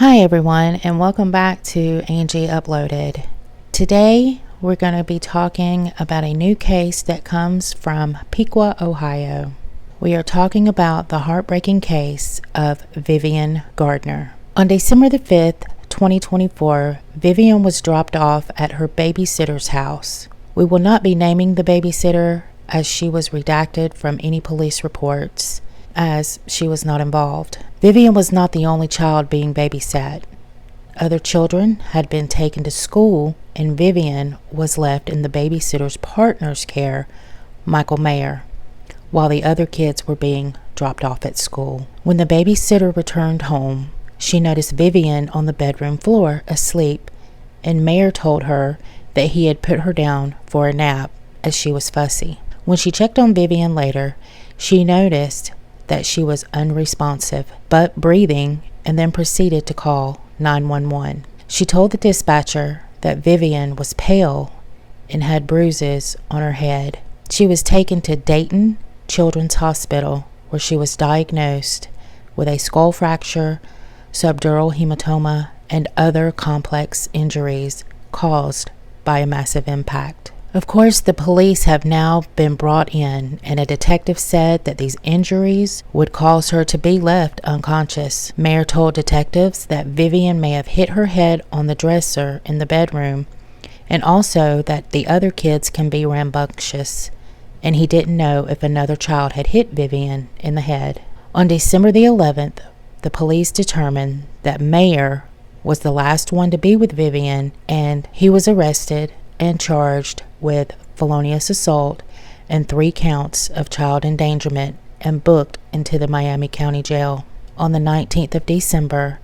Hi everyone, and welcome back to Angie Uploaded. Today we're going to be talking about a new case that comes from Piqua, Ohio. We are talking about the heartbreaking case of Vivian Gardner. On December the 5th, 2024, Vivian was dropped off at her babysitter's house. We will not be naming the babysitter as she was redacted from any police reports, as she was not involved. Vivian was not the only child being babysat. Other children had been taken to school, and Vivian was left in the babysitter's partner's care, Michael Mayer, while the other kids were being dropped off at school. When the babysitter returned home, she noticed Vivian on the bedroom floor asleep, and Mayer told her that he had put her down for a nap as she was fussy. When she checked on Vivian later, she noticed that she was unresponsive, but breathing, and then proceeded to call 911. She told the dispatcher that Vivian was pale and had bruises on her head. She was taken to Dayton Children's Hospital, where she was diagnosed with a skull fracture, subdural hematoma, and other complex injuries caused by a massive impact. Of course, the police have now been brought in, and a detective said that these injuries would cause her to be left unconscious. Mayer told detectives that Vivian may have hit her head on the dresser in the bedroom, and also that the other kids can be rambunctious, and he didn't know if another child had hit Vivian in the head. On December the 11th, the police determined that Mayer was the last one to be with Vivian, and he was arrested and charged with felonious assault and 3 counts of child endangerment and booked into the Miami County Jail. On the 19th of December,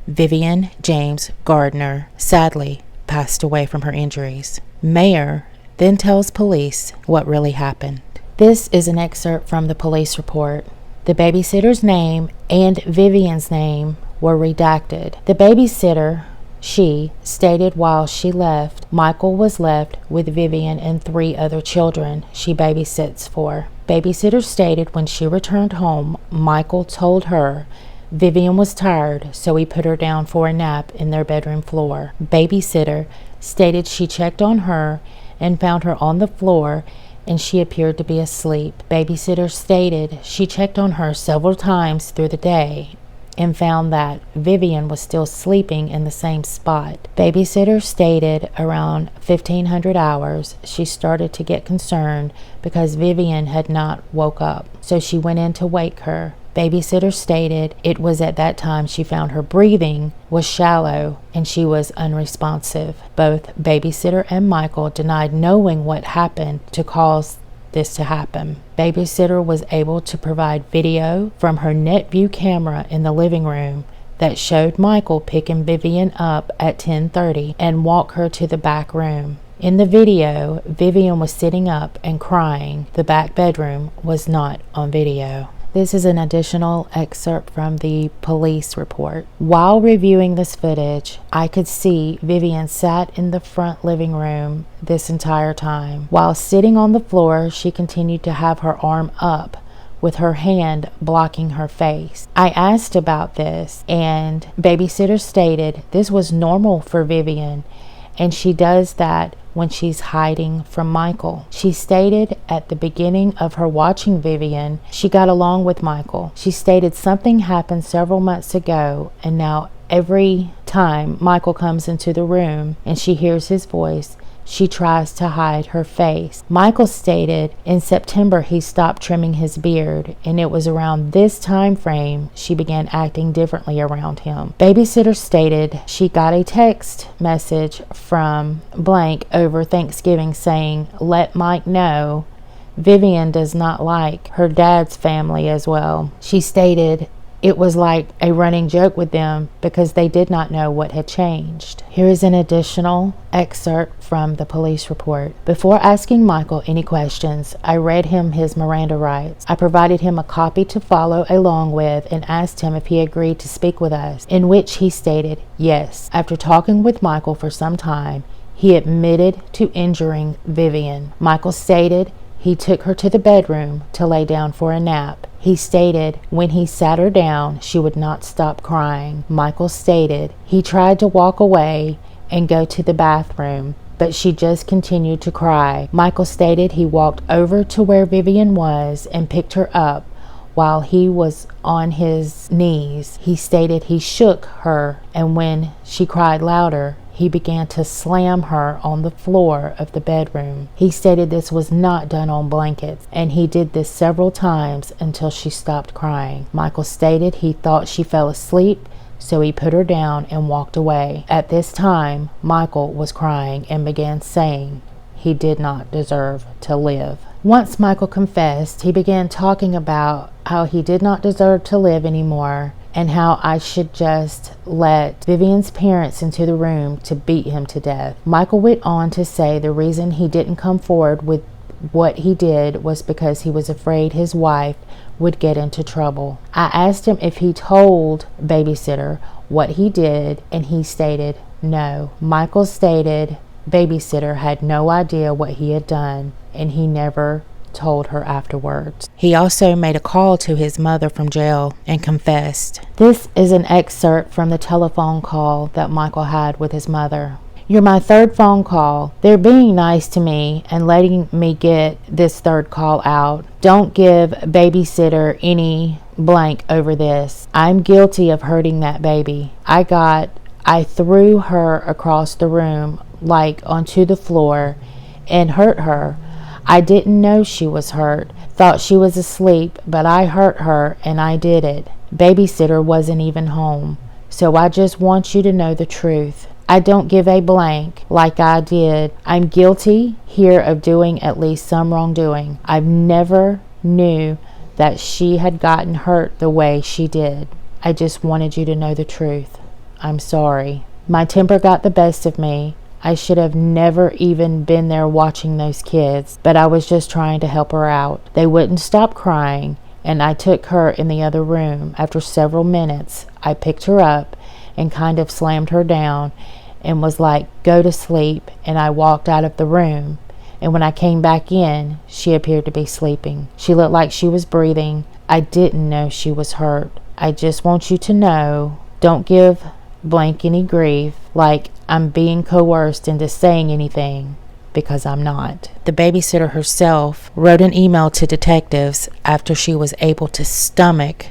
Vivian James Gardner sadly passed away from her injuries. Mayer then tells police what really happened. This is an excerpt from the police report. The babysitter's name and Vivian's name were redacted. The babysitter, she stated while she left, Michael was left with Vivian and 3 other children she babysits for. Babysitter stated when she returned home, Michael told her Vivian was tired, so he put her down for a nap in their bedroom floor. Babysitter stated she checked on her and found her on the floor and she appeared to be asleep. Babysitter stated she checked on her several times through the day and found that Vivian was still sleeping in the same spot. Babysitter stated around 1500 hours she started to get concerned because Vivian had not woke up, so she went in to wake her. Babysitter stated it was at that time she found her breathing was shallow and she was unresponsive. Both babysitter and Michael denied knowing what happened to cause this to happen. Babysitter was able to provide video from her net view camera in the living room that showed Michael picking Vivian up at 10:30 and walk her to the back room. In the video, Vivian was sitting up and crying. The back bedroom was not on video. This is an additional excerpt from the police report. While reviewing this footage, I could see Vivian sat in the front living room this entire time. While sitting on the floor, she continued to have her arm up with her hand blocking her face. I asked about this, and babysitter stated this was normal for Vivian, and she does that when she's hiding from Michael. She stated at the beginning of her watching Vivian, she got along with Michael. She stated something happened several months ago, and now every time Michael comes into the room and she hears his voice, she tries to hide her face. Michael stated in September he stopped trimming his beard, and it was around this time frame she began acting differently around him. Babysitter stated she got a text message from blank over Thanksgiving saying, "Let Mike know Vivian does not like her dad's family as well." She stated it was like a running joke with them because they did not know what had changed. Here is an additional excerpt from the police report. Before asking Michael any questions, I read him his Miranda rights. I provided him a copy to follow along with and asked him if he agreed to speak with us, in which he stated yes. After talking with Michael for some time, he admitted to injuring Vivian. Michael stated he took her to the bedroom to lay down for a nap. He stated when he sat her down, she would not stop crying. Michael stated he tried to walk away and go to the bathroom, but she just continued to cry. Michael stated he walked over to where Vivian was and picked her up while he was on his knees. He stated he shook her, and when she cried louder, he began to slam her on the floor of the bedroom. He stated this was not done on blankets, and he did this several times until she stopped crying. Michael stated he thought she fell asleep, so he put her down and walked away. At this time, Michael was crying and began saying he did not deserve to live. Once Michael confessed, he began talking about how he did not deserve to live anymore and how I should just let Vivian's parents into the room to beat him to death. Michael went on to say the reason he didn't come forward with what he did was because he was afraid his wife would get into trouble. I asked him if he told Babysitter what he did, and he stated no. Michael stated Babysitter had no idea what he had done, and he never told her afterwards. He also made a call to his mother from jail and confessed. This is an excerpt from the telephone call that Michael had with his mother. You're my third phone call. They're being nice to me and letting me get this third call out. Don't give Babysitter any blank over this. I'm guilty of hurting that baby. I threw her across the room, like onto the floor, and hurt her. I didn't know she was hurt. Thought she was asleep, but I hurt her and I did it. Babysitter wasn't even home. So I just want you to know the truth. I don't give a blank like I did. I'm guilty here of doing at least some wrongdoing. I've never knew that she had gotten hurt the way she did. I just wanted you to know the truth. I'm sorry. My temper got the best of me. I should have never even been there watching those kids, but I was just trying to help her out. They wouldn't stop crying, and I took her in the other room. After several minutes, I picked her up and kind of slammed her down and was like, go to sleep, and I walked out of the room. And when I came back in, she appeared to be sleeping. She looked like she was breathing. I didn't know she was hurt. I just want you to know, don't give blank any grief like I'm being coerced into saying anything, because I'm not. The babysitter herself wrote an email to detectives after she was able to stomach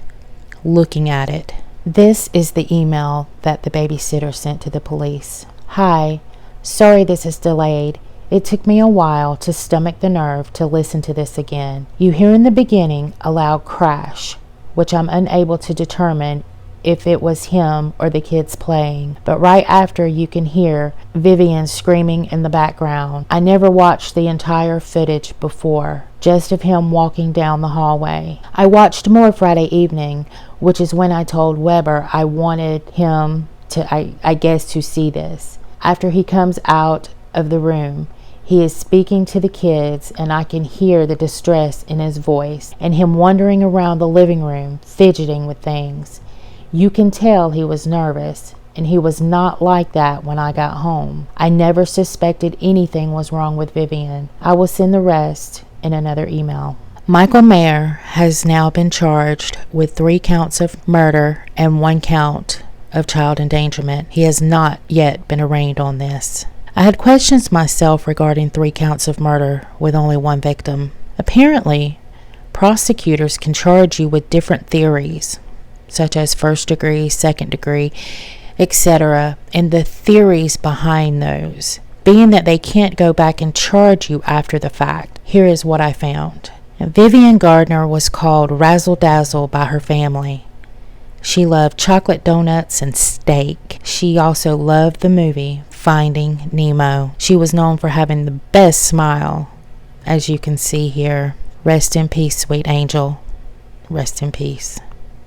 looking at it. This is the email that the babysitter sent to the police. Hi, sorry this is delayed. It took me a while to stomach the nerve to listen to this again. You hear in the beginning a loud crash, which I'm unable to determine if it was him or the kids playing. But right after, you can hear Vivian screaming in the background. I never watched the entire footage before, just of him walking down the hallway. I watched more Friday evening, which is when I told Weber I wanted him to, I guess, to see this. After he comes out of the room, he is speaking to the kids, and I can hear the distress in his voice and him wandering around the living room, fidgeting with things. You can tell he was nervous, and he was not like that when I got home. I never suspected anything was wrong with Vivian. I will send the rest in another email. Michael Mayer has now been charged with 3 counts of murder and 1 count of child endangerment. He has not yet been arraigned on this. I had questions myself regarding 3 counts of murder with only 1 victim. Apparently, prosecutors can charge you with different theories, such as first degree, second degree, etc., and the theories behind those, being that they can't go back and charge you after the fact. Here is what I found. Vivian Gardner was called Razzle Dazzle by her family. She loved chocolate donuts and steak. She also loved the movie Finding Nemo. She was known for having the best smile, as you can see here. Rest in peace, sweet angel. Rest in peace.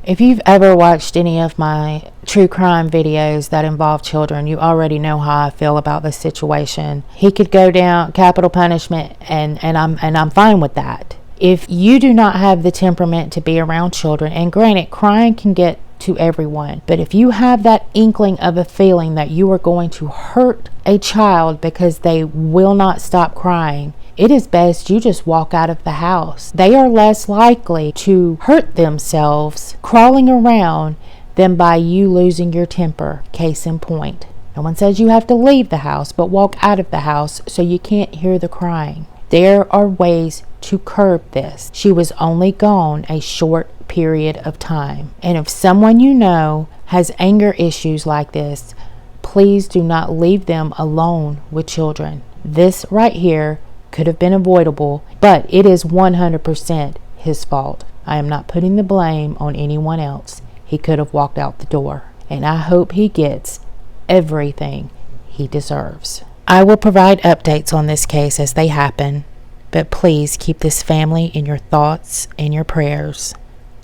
If you've ever watched any of my true crime videos that involve children, you already know how I feel about this situation. He could go down capital punishment, and I'm fine with that. If you do not have the temperament to be around children, and granted, crying can get to everyone, but if you have that inkling of a feeling that you are going to hurt a child because they will not stop crying, it is best you just walk out of the house. They are less likely to hurt themselves crawling around than by you losing your temper. Case in point. No one says you have to leave the house, but walk out of the house so you can't hear the crying. There are ways to curb this. She was only gone a short period of time. And if someone you know has anger issues like this, please do not leave them alone with children. This right here could have been avoidable, but it is 100% his fault. I am not putting the blame on anyone else. He could have walked out the door. And I hope he gets everything he deserves. I will provide updates on this case as they happen, but please keep this family in your thoughts and your prayers,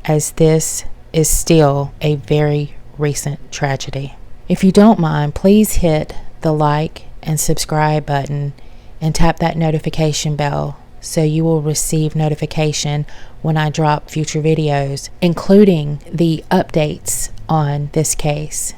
as this is still a very recent tragedy. If you don't mind, please hit the like and subscribe button and tap that notification bell so you will receive notification when I drop future videos, including the updates on this case.